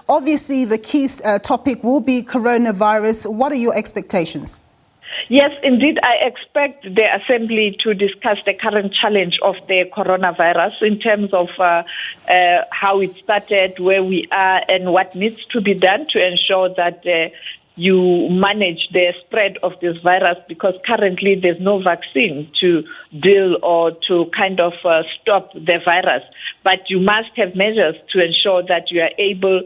Obviously, the key topic will be coronavirus. What are your expectations? Yes, indeed, I expect the Assembly to discuss the current challenge of the coronavirus in terms of how it started, where we are, and what needs to be done to ensure that you manage the spread of this virus, because currently there's no vaccine to deal or to kind of stop the virus. But you must have measures to ensure that you are able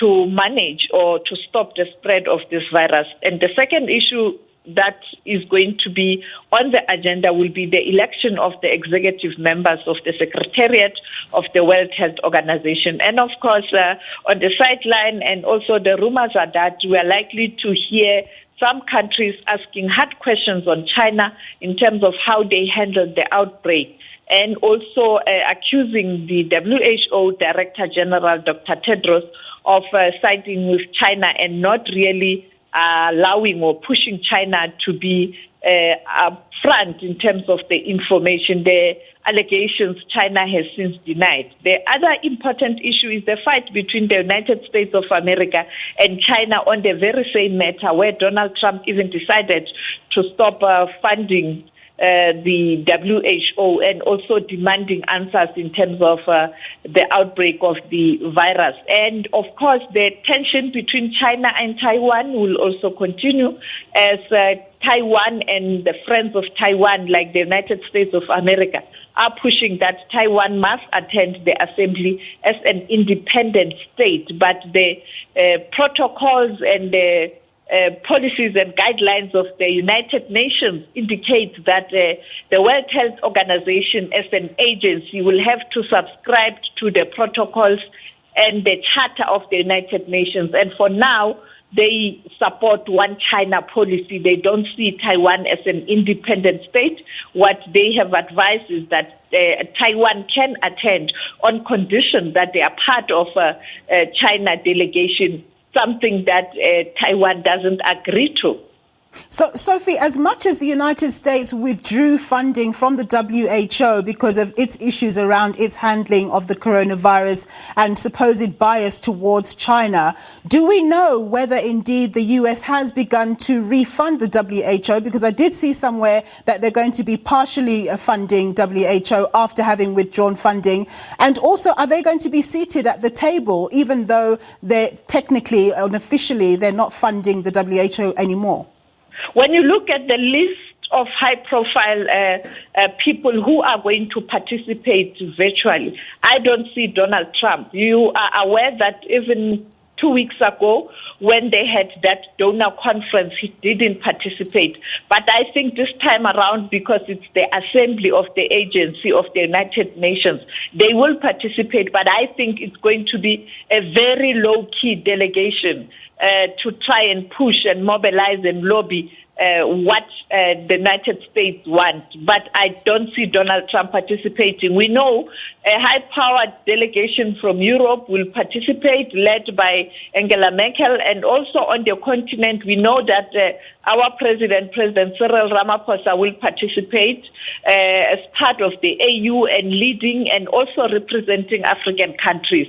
to manage or to stop the spread of this virus. And the second issue that is going to be on the agenda will be the election of the executive members of the Secretariat of the World Health Organization. And of course, on the sideline, and also the rumors are that we are likely to hear some countries asking hard questions on China in terms of how they handled the outbreak, and also accusing the WHO Director General, Dr. Tedros, of siding with China and not really allowing or pushing China to be upfront in terms of the information, the allegations China has since denied. The other important issue is the fight between the United States of America and China on the very same matter, where Donald Trump even decided to stop funding the WHO, and also demanding answers in terms of the outbreak of the virus. And of course, the tension between China and Taiwan will also continue, as Taiwan and the friends of Taiwan, like the United States of America, are pushing that Taiwan must attend the assembly as an independent state. But the protocols and the policies and guidelines of the United Nations indicate that the World Health Organization as an agency will have to subscribe to the protocols and the Charter of the United Nations. And for now, they support one China policy. They don't see Taiwan as an independent state. What they have advised is that Taiwan can attend on condition that they are part of a China delegation, something that Taiwan doesn't agree to. So, Sophie, as much as the United States withdrew funding from the WHO because of its issues around its handling of the coronavirus and supposed bias towards China, do we know whether indeed the US has begun to refund the WHO? Because I did see somewhere that they're going to be partially funding WHO after having withdrawn funding. And also, are they going to be seated at the table, even though they're technically and officially they're not funding the WHO anymore? When you look at the list of high-profile people who are going to participate virtually, I don't see Donald Trump. You are aware that even 2 weeks ago, when they had that donor conference, he didn't participate. But I think this time around, because it's the assembly of the agency of the United Nations, they will participate. But I think it's going to be a very low-key delegation to try and push and mobilize and lobby what the United States want. But I don't see Donald Trump participating. We know a high-powered delegation from Europe will participate, led by Angela Merkel, and also on the continent, we know that our President Cyril Ramaphosa, will participate as part of the AU and leading and also representing African countries.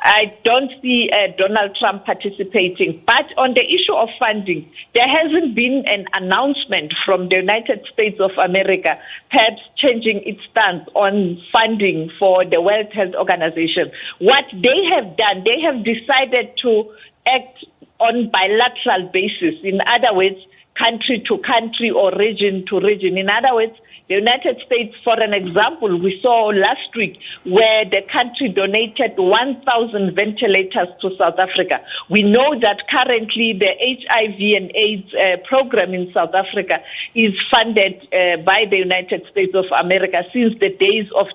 I don't see Donald Trump participating. But on the issue of funding, there hasn't been an announcement from the United States of America, perhaps changing its stance on funding for the World Health Organization. What they have done, they have decided to act on bilateral basis. In other words, country to country or region to region. In other words, the United States, for an example, we saw last week where the country donated 1,000 ventilators to South Africa. We know that currently the HIV and AIDS program in South Africa is funded by the United States of America since the days of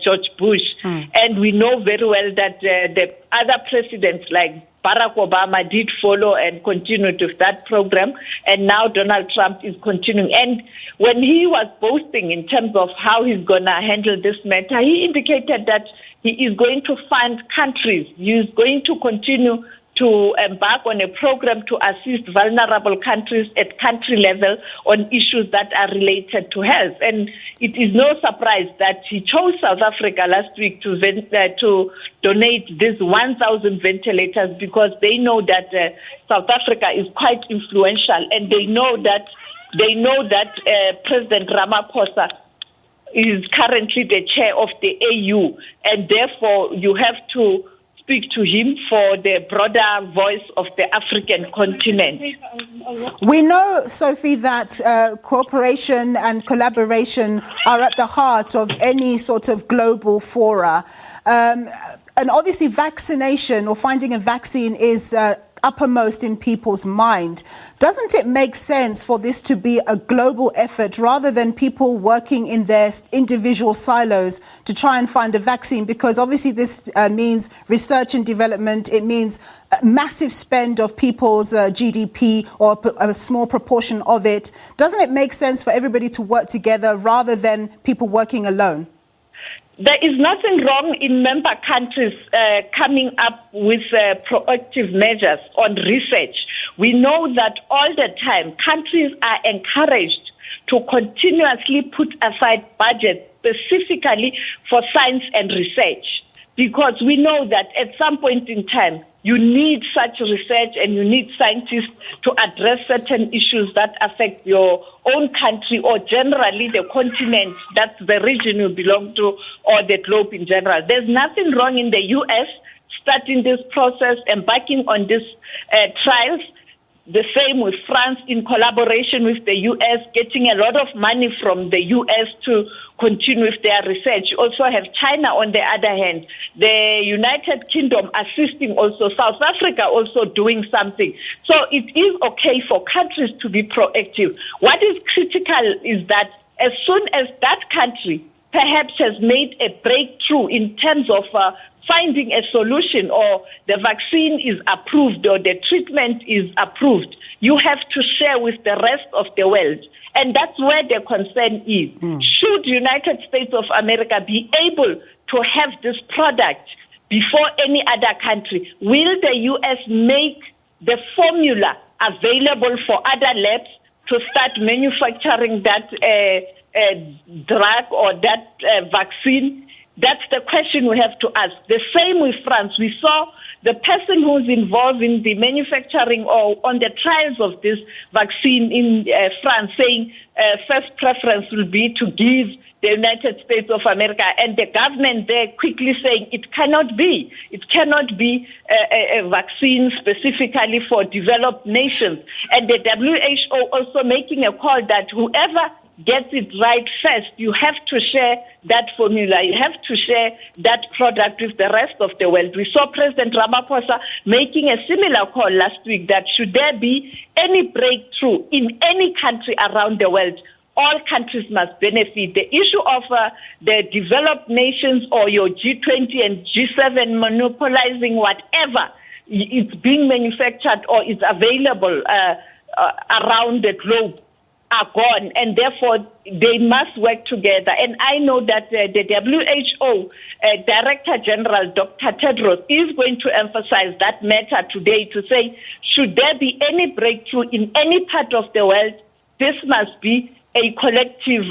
George Bush. And we know very well that the other presidents like Barack Obama did follow and continued with that program, and now Donald Trump is continuing. And when he was boasting in terms of how he's going to handle this matter, he indicated that he is going to fund countries. He is going to continue to embark on a program to assist vulnerable countries at country level on issues that are related to health. And it is no surprise that he chose South Africa last week to donate these 1,000 ventilators, because they know that South Africa is quite influential, and they know that President Ramaphosa is currently the chair of the AU, and therefore you have to speak to him for the broader voice of the African continent. We know, Sophie, that cooperation and collaboration are at the heart of any sort of global fora. And obviously vaccination or finding a vaccine is uppermost in people's mind. Doesn't it make sense for this to be a global effort rather than people working in their individual silos to try and find a vaccine? Because obviously this means research and development. It means a massive spend of people's GDP, or a small proportion of it. Doesn't it make sense for everybody to work together rather than people working alone? There is nothing wrong in member countries coming up with proactive measures on research. We know that all the time countries are encouraged to continuously put aside budgets specifically for science and research, because we know that at some point in time you need such research and you need scientists to address certain issues that affect your own country or generally the continent, that's the region you belong to, or the globe in general. There's nothing wrong in the US starting this process, embarking on these trials. The same with France in collaboration with the US, getting a lot of money from the US to continue with their research. You also have China on the other hand, the United Kingdom assisting also, South Africa also doing something. So it is okay for countries to be proactive. What is critical is that as soon as that country perhaps has made a breakthrough in terms of finding a solution, or the vaccine is approved or the treatment is approved, you have to share with the rest of the world. And that's where the concern is. Should the United States of America be able to have this product before any other country? Will the U.S. make the formula available for other labs to start manufacturing that drug or that vaccine? That's the question we have to ask. The same with France. We saw the person who's involved in the manufacturing or on the trials of this vaccine in France saying first preference will be to give the United States of America, and the government there quickly saying it cannot be. It cannot be a vaccine specifically for developed nations. And the WHO also making a call that whoever gets it right first, you have to share that formula, you have to share that product with the rest of the world. We saw President Ramaphosa making a similar call last week that should there be any breakthrough in any country around the world, all countries must benefit. The issue of the developed nations or your G20 and G7 monopolizing whatever is being manufactured or is available around the globe are gone, and therefore they must work together. And I know that the WHO Director General, Dr. Tedros, is going to emphasize that matter today to say, should there be any breakthrough in any part of the world, this must be a collective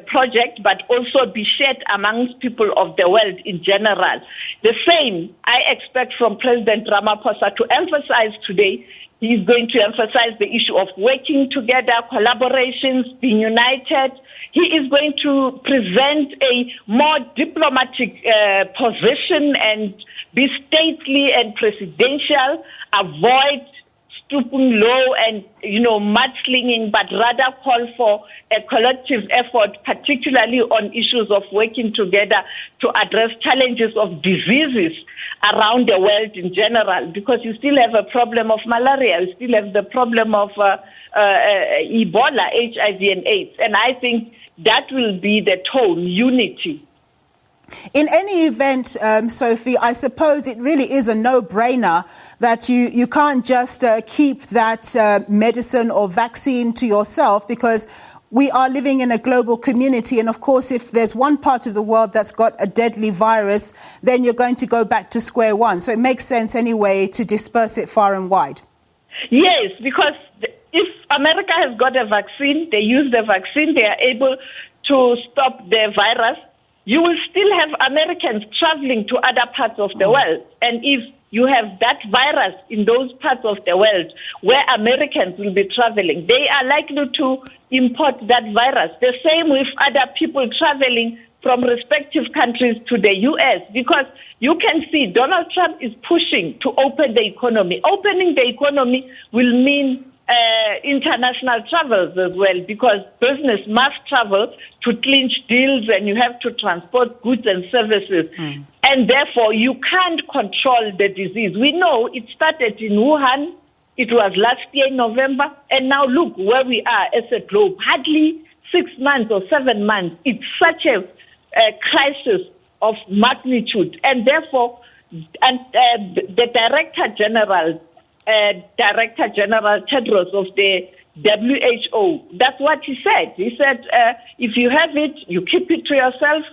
project, but also be shared amongst people of the world in general. The same I expect from President Ramaphosa to emphasize today. He's going to emphasize the issue of working together, collaborations, being united. He is going to present a more diplomatic position and be stately and presidential, avoid stooping low and, mudslinging, but rather call for a collective effort, particularly on issues of working together to address challenges of diseases around the world in general, because you still have a problem of malaria, you still have the problem of Ebola, HIV and AIDS. And I think that will be the tone, unity. In any event, Sophie, I suppose it really is a no-brainer that you can't just keep that medicine or vaccine to yourself, because we are living in a global community. And of course, if there's one part of the world that's got a deadly virus, then you're going to go back to square one. So it makes sense anyway to disperse it far and wide. Yes, because if America has got a vaccine, they use the vaccine, they are able to stop the virus, you will still have Americans traveling to other parts of the world. And if you have that virus in those parts of the world where Americans will be traveling, they are likely to import that virus. The same with other people traveling from respective countries to the U.S. because you can see Donald Trump is pushing to open the economy. Opening the economy will mean international travels as well because business must travel to clinch deals and you have to transport goods and services. And therefore, you can't control the disease. We know it started in Wuhan. It was last year in November. And now look where we are as a globe. Hardly 6 months or 7 months. It's such a crisis of magnitude. And therefore, the Director General Tedros of the WHO, that's what he said. He said, if you have it, you keep it to yourself.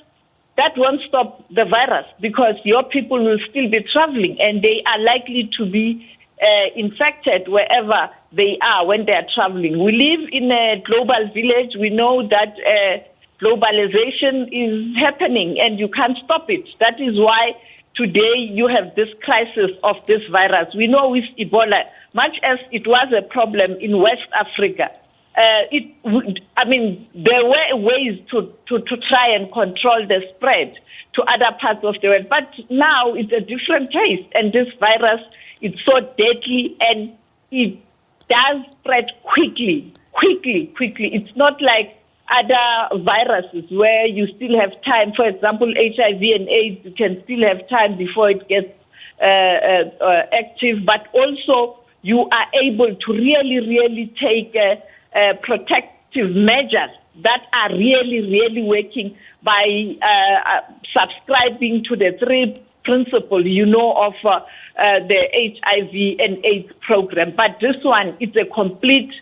That won't stop the virus because your people will still be traveling and they are likely to be infected wherever they are when they are traveling. We live in a global village. We know that globalization is happening and you can't stop it. That is why today you have this crisis of this virus. We know with Ebola, much as it was a problem in West Africa, there were ways to try and control the spread to other parts of the world. But now it's a different case. And this virus is so deadly and it does spread quickly. It's not like other viruses where you still have time. For example, HIV and AIDS, you can still have time before it gets active. But also you are able to really take protective measures that are really working by subscribing to the 3 principles, of the HIV and AIDS program. But this one, it's a complete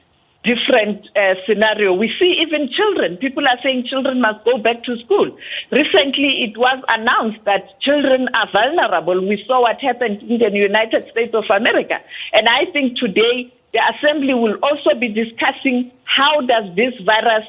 different scenario. We see even children. People are saying children must go back to school. Recently, it was announced that children are vulnerable. We saw what happened in the United States of America. And I think today, the Assembly will also be discussing how does this virus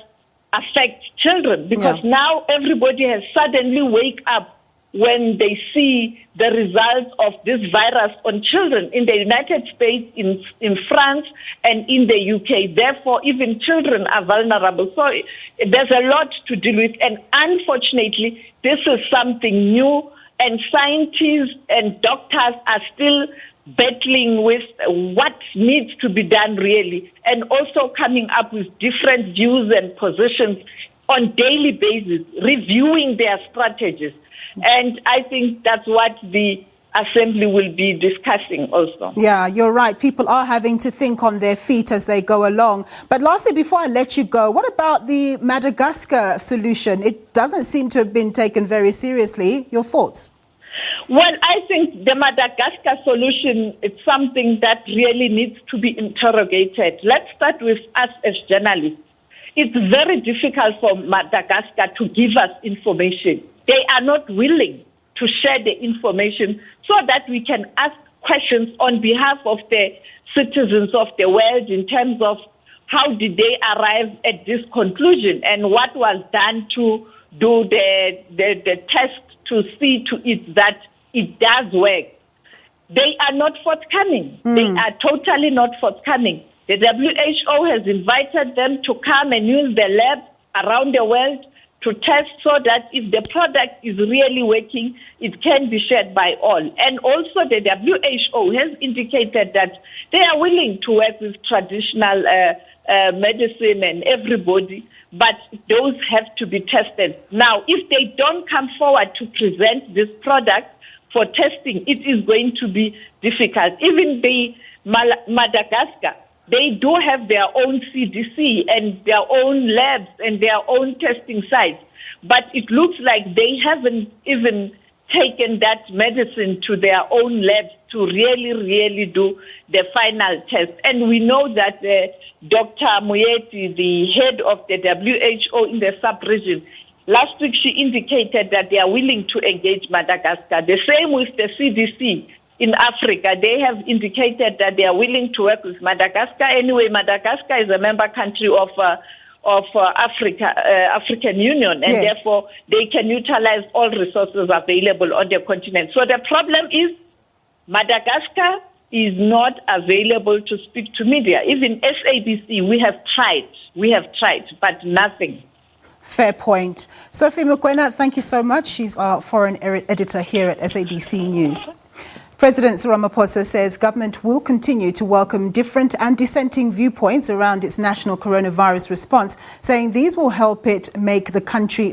affect children, because now everybody has suddenly wake up when they see the results of this virus on children in the United States, in France, and in the UK. Therefore, even children are vulnerable. So there's a lot to deal with. And unfortunately, this is something new, and scientists and doctors are still battling with what needs to be done really, and also coming up with different views and positions on daily basis, reviewing their strategies. And I think that's what the Assembly will be discussing also. Yeah, you're right. People are having to think on their feet as they go along. But lastly, before I let you go, what about the Madagascar solution? It doesn't seem to have been taken very seriously. Your thoughts? Well, I think the Madagascar solution is something that really needs to be interrogated. Let's start with us as journalists. It's very difficult for Madagascar to give us information. They are not willing to share the information so that we can ask questions on behalf of the citizens of the world in terms of how did they arrive at this conclusion and what was done to do the test to see to it that it does work. They are not forthcoming. They are totally not forthcoming. The WHO has invited them to come and use the labs around the world to test so that if the product is really working, it can be shared by all. And also the WHO has indicated that they are willing to work with traditional medicine and everybody, but those have to be tested. Now, if they don't come forward to present this product for testing, it is going to be difficult. Even the Madagascar, they do have their own CDC and their own labs and their own testing sites, but it looks like they haven't even taken that medicine to their own labs to really do the final test. And we know that Dr. Moeti, the head of the WHO in the sub-region, last week she indicated that they are willing to engage Madagascar. The same with the CDC in Africa. They have indicated that they are willing to work with Madagascar. Anyway, Madagascar is a member country of African Union, and yes, therefore they can utilize all resources available on the continent. So the problem is Madagascar is not available to speak to media. Even SABC, we have tried, but nothing. Fair point. Sophie Mokoena, thank you so much. She's our foreign editor here at SABC News. President Cyril Ramaphosa says government will continue to welcome different and dissenting viewpoints around its national coronavirus response, saying these will help it make the country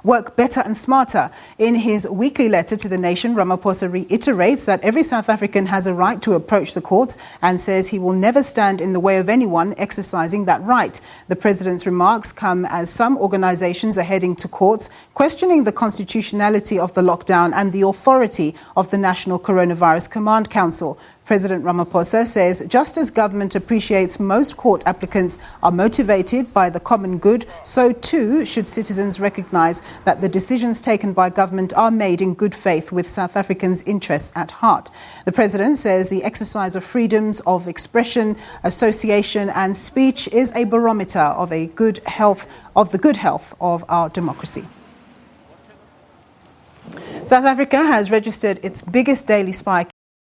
work better and smarter. In his weekly letter to the nation, Ramaphosa reiterates that every South African has a right to approach the courts and says he will never stand in the way of anyone exercising that right. The president's remarks come as some organizations are heading to courts, questioning the constitutionality of the lockdown and the authority of the National Coronavirus Command Council. President Ramaphosa says just as government appreciates most court applicants are motivated by the common good, so too should citizens recognize that the decisions taken by government are made in good faith with South Africans' interests at heart. The president says the exercise of freedoms of expression, association and speech is a barometer of the good health of our democracy. South Africa has registered its biggest daily spike